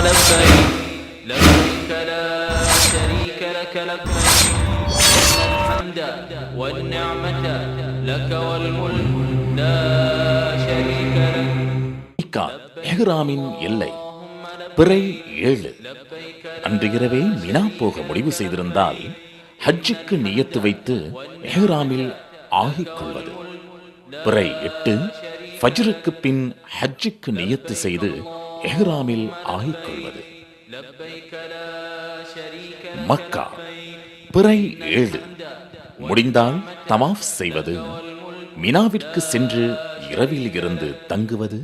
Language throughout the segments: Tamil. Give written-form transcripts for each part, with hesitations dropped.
لبيك لبيك لا شريك لك لبيك الحمد والنعمة لك والملك لا شريك لك. இஹ்ராமின் எல்லை பிறை 7. அன்று இரவே மினா போக முடிவு செய்திருந்தால் ஹஜ்ஜுக்கு நியத்து வைத்து இஹ்ராமில் ஆகிக் கொள்வது. பிறை 8 ஃபஜ்ருக்கு பின் ஹஜ்ஜுக்கு நியத்து செய்து இஹ்ராமில் ஆகிக் கொள்வது. மக்கா பிறை 7 முடிந்தால் தவாஃப் செய்வது. மினாவிற்கு சென்று இரவில் இருந்து தங்குவது.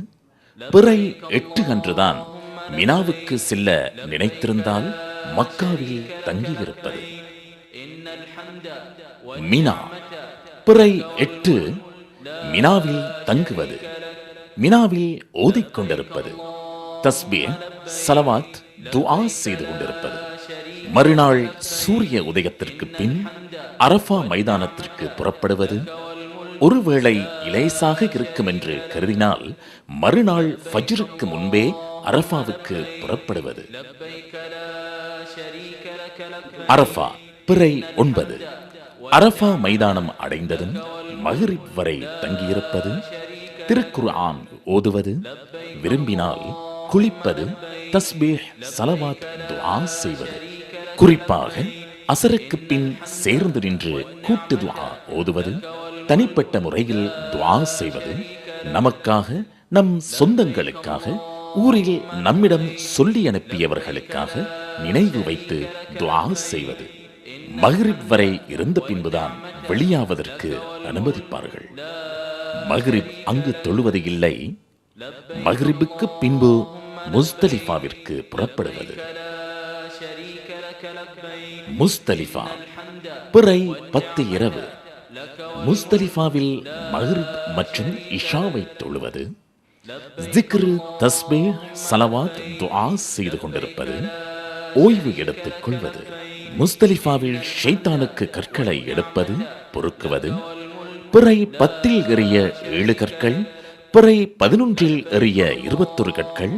பிறை 8 அன்றுதான் மினாவுக்கு செல்ல நினைத்திருந்தால் மக்காவில் தங்கியிருப்பது. மினா பிறை 8 மினாவில் தங்குவது. மினாவில் ஓதிக்கொண்டிருப்பது. தஸ்பீஹ், ஸலவாத், துஆ செய்து கொண்டிருப்பது. மறுநாள் சூரிய உதயத்திற்கு பின் அரஃபா மைதானத்திற்கு புறப்படுவது. ஒருவேளை இலேசாக இருக்கும் என்று கருதினால் மறுநாள் ஃபஜ்ருக்கு முன்பே அரஃபாவுக்கு புறப்படுவது. அரஃபா பிறை 9 அரஃபா மைதானம் அடைந்ததும் மக்ரிப் வரை தங்கியிருப்பது. திருக்குர்ஆன் ஓதுவது. விரும்பினால் குளிப்பது. தஸ்பீஹ், ஸலவாத், துஆ செய்வது. குறிப்பாக அசருக்கு பின் சேர்ந்து நின்று கூட்டு துஆ ஓதுவது. தனிப்பட்ட முறையில் துஆ செய்வது. நமக்காக, நம் சொந்தங்களுக்காக, ஊரில் நம்மிடம் சொல்லி அனுப்பியவர்களுக்காக நினைவு வைத்து துஆ செய்வது. மக்ரிப் வரை இருந்த பின்புதான் வெளியாவதற்கு அனுமதிப்பார்கள். மக்ரிப் அங்கு தொழுவது இல்லை. மக்ரிபுக்கு பின்பு முஸ்தலிஃபாவிற்கு புறப்படுவது. முஸ்தலிஃபா பிறை 10 இரவு முஸ்தலிஃபாவில் மக்ரிப் மற்றும் இஷாவை தொழுவது. ஸிக்ர், தஸ்பீஹ், ஸலவாத், துஆ செய்து கொண்டிருப்பது. ஓய்வு எடுத்துக் கொள்வது. முஸ்தலிஃபாவில் ஷைத்தானுக்கு கற்களை எடுப்பது, பொறுக்குவது. பிறை 10 எறிய 7 கற்கள். பிறை 11 எறிய 21 கற்கள்.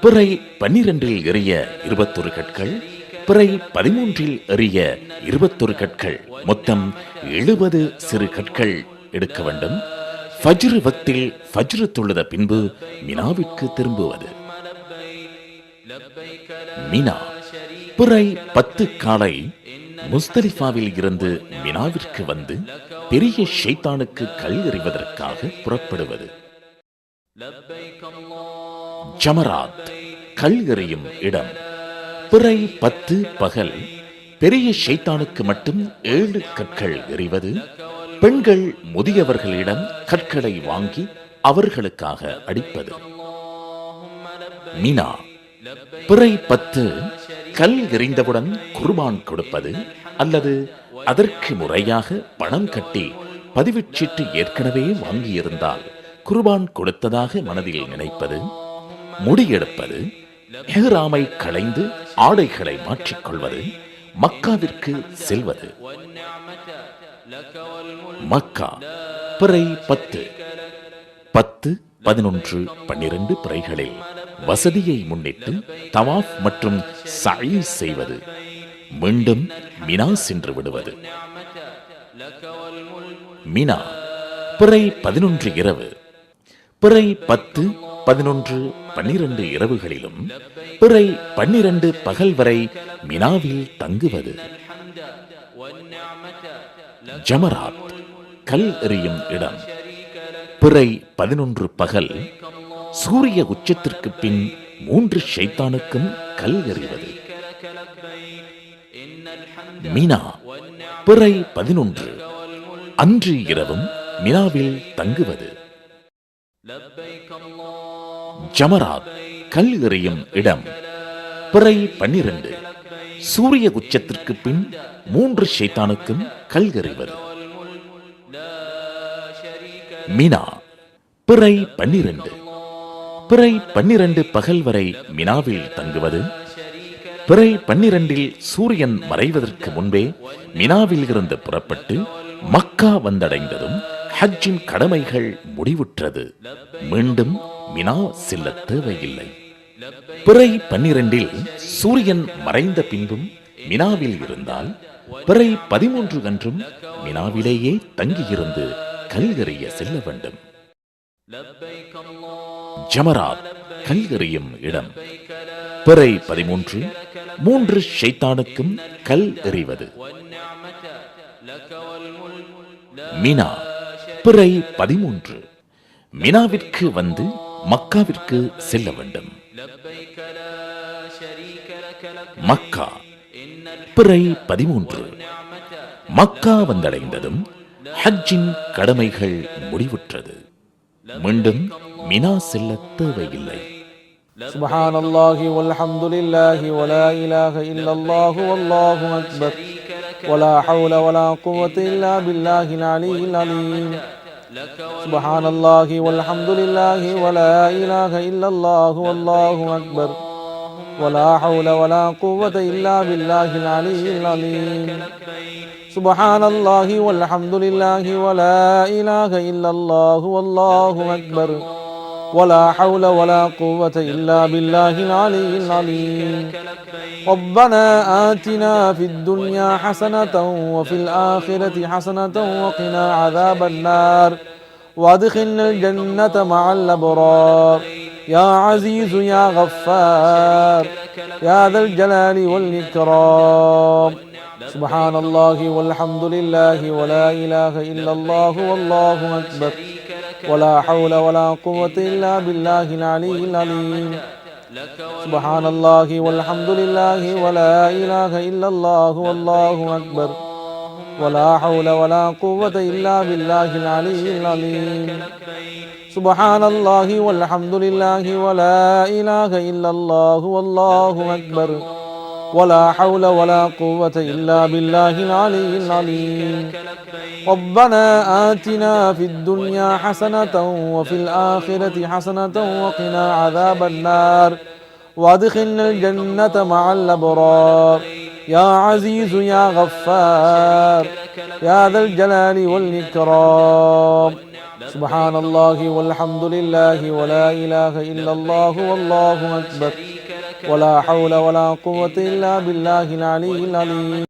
பிறை 12 எறிய 21 கற்கள். பிறை 13 எறிய 21 கற்கள். மொத்தம் 70 சிறு கற்கள் எடுக்க வேண்டும். ஃபஜ்ர் வக்தில் ஃபஜ்ர் தொழுத பின்பு மினாவிற்கு திரும்புவது. மினா பிறை 10 காலை முஸ்தலிஃபாவில் இருந்து மினாவிற்கு வந்து பெரிய ஷைத்தானுக்கு கல் எறிவதற்காக புறப்படுவது. ஜமராத் கல் எறியும் இடம். பிறை 10 பகல் பெரிய ஷைத்தானுக்கு மட்டும் 7 கற்கள் எறிவது. பெண்கள் முதியவர்களிடம் கற்களை வாங்கி அவர்களுக்காக அடிப்பது. மினா பிறை 10 கல் எறிந்தவுடன் குர்பான் கொடுப்பது அல்லது அதற்கு முறையாக பணம் கட்டி பதிவுச்சீட்டு ஏற்கனவே வாங்கியிருந்தால் குர்பான் கொடுத்ததாக மனதில் நினைப்பது. முடியெடுப்பது. இஹ்ராமை களைந்து ஆடைகளை மாற்றிக்கொள்வது. மக்காவிற்கு செல்வது. மக்கா பிறை 10 10, 11, 12 பிறைகளில் வசதியை முன்னிட்டு தவாஃப் மற்றும் சஅய் செய்வது. மீண்டும் மினா சென்று விடுவது. மினா பிறை 11 இரவு. பிறை 10, 11, 12 இரவுகளிலும் பிறை 12 பகல் வரை மினாவில் தங்குவது. ஜமராத் கல் எறியும் இடம். பிறை 11 பகல் சூரிய உச்சத்திற்கு பின் 3 ஷைத்தானுக்கும் கல் எறிவது. மினா பிறை 11 அன்று இரவும் மினாவில் தங்குவது. ஜமராத் கல் எறியும் இடம். பிறை 12 சூரிய உச்சத்திற்கு பின் 3 ஷைத்தானுக்கும் கல் எறிவது. மினா பிறை 12 பிறை 12 பகல் வரை மினாவில் தங்குவது. பிறை 12 சூரியன் மறைவதற்கு முன்பே மினாவில் இருந்து புறப்பட்டு மக்கா வந்தடைந்ததும் ஹஜ்ஜின் கடமைகள் முடிவுற்றது. மீண்டும் மினா செல்ல தேவையில்லை. பிறை 12இல் சூரியன் மறைந்த பின்பும் மினாவில் இருந்தால் பிறை 13 அன்றும் மினாவிலேயே தங்கியிருந்து கல்கெறிய செல்ல வேண்டும். ஜமராத் கல்கெறியும் இடம் பிறை 13 3 ஷைத்தானுக்கும் கல் எறிவது. மினா பிறை 13 மினாவிற்கு வந்து மக்காவிற்கு செல்ல வேண்டும். மக்கா பிறை 13 மக்கா வந்தடைந்ததும் ஹஜ்ஜின் கடமைகள் முடிவுற்றது. மீண்டும் மினா செல்ல தேவையில்லை. சுப்ஹானல்லாஹி வல்ஹம்துலில்லாஹி வலா இலாஹ இல்லல்லாஹு வல்லாஹு அக்பர் வலா ஹவ்ல வலா குவத இல்லா பில்லாஹில் அலியில் அலீம். சுப்ஹானல்லாஹி வல்ஹம்துலில்லாஹி வலா இலாஹ இல்லல்லாஹு வல்லாஹு அக்பர் வலா ஹவ்ல வலா குவத இல்லா பில்லாஹில் அலியில் அலீம். சுப்ஹானல்லாஹி வல்ஹம்துலில்லாஹி வலா இலாஹ இல்லல்லாஹு வல்லாஹு அக்பர் ولا حول ولا قوة إلا بالله العلي العظيم. ربنا آتنا في الدنيا حسنة وفي الآخرة حسنة وقنا عذاب النار وادخلنا الجنة مع الأبرار يا عزيز يا غفار يا ذا الجلال والإكرام. سبحان الله والحمد لله ولا إله إلا الله والله أكبر ولا حول ولا قوة إلا بالله العلي العظيم. سبحان الله والحمد لله ولا إله إلا الله والله أكبر ولا حول ولا قوة إلا بالله العلي العظيم. سبحان الله والحمد لله ولا إله إلا الله والله أكبر ولا حول ولا قوة إلا بالله العلي العظيم. ربنا آتنا في الدنيا حسنة وفي الآخرة حسنة وقنا عذاب النار وادخلنا الجنة مع الأبرار يا عزيز يا غفار يا ذا الجلال والإكرام. سبحان الله والحمد لله ولا إله إلا الله والله أكبر ولا حول ولا قوة إلا بالله العلي العظيم.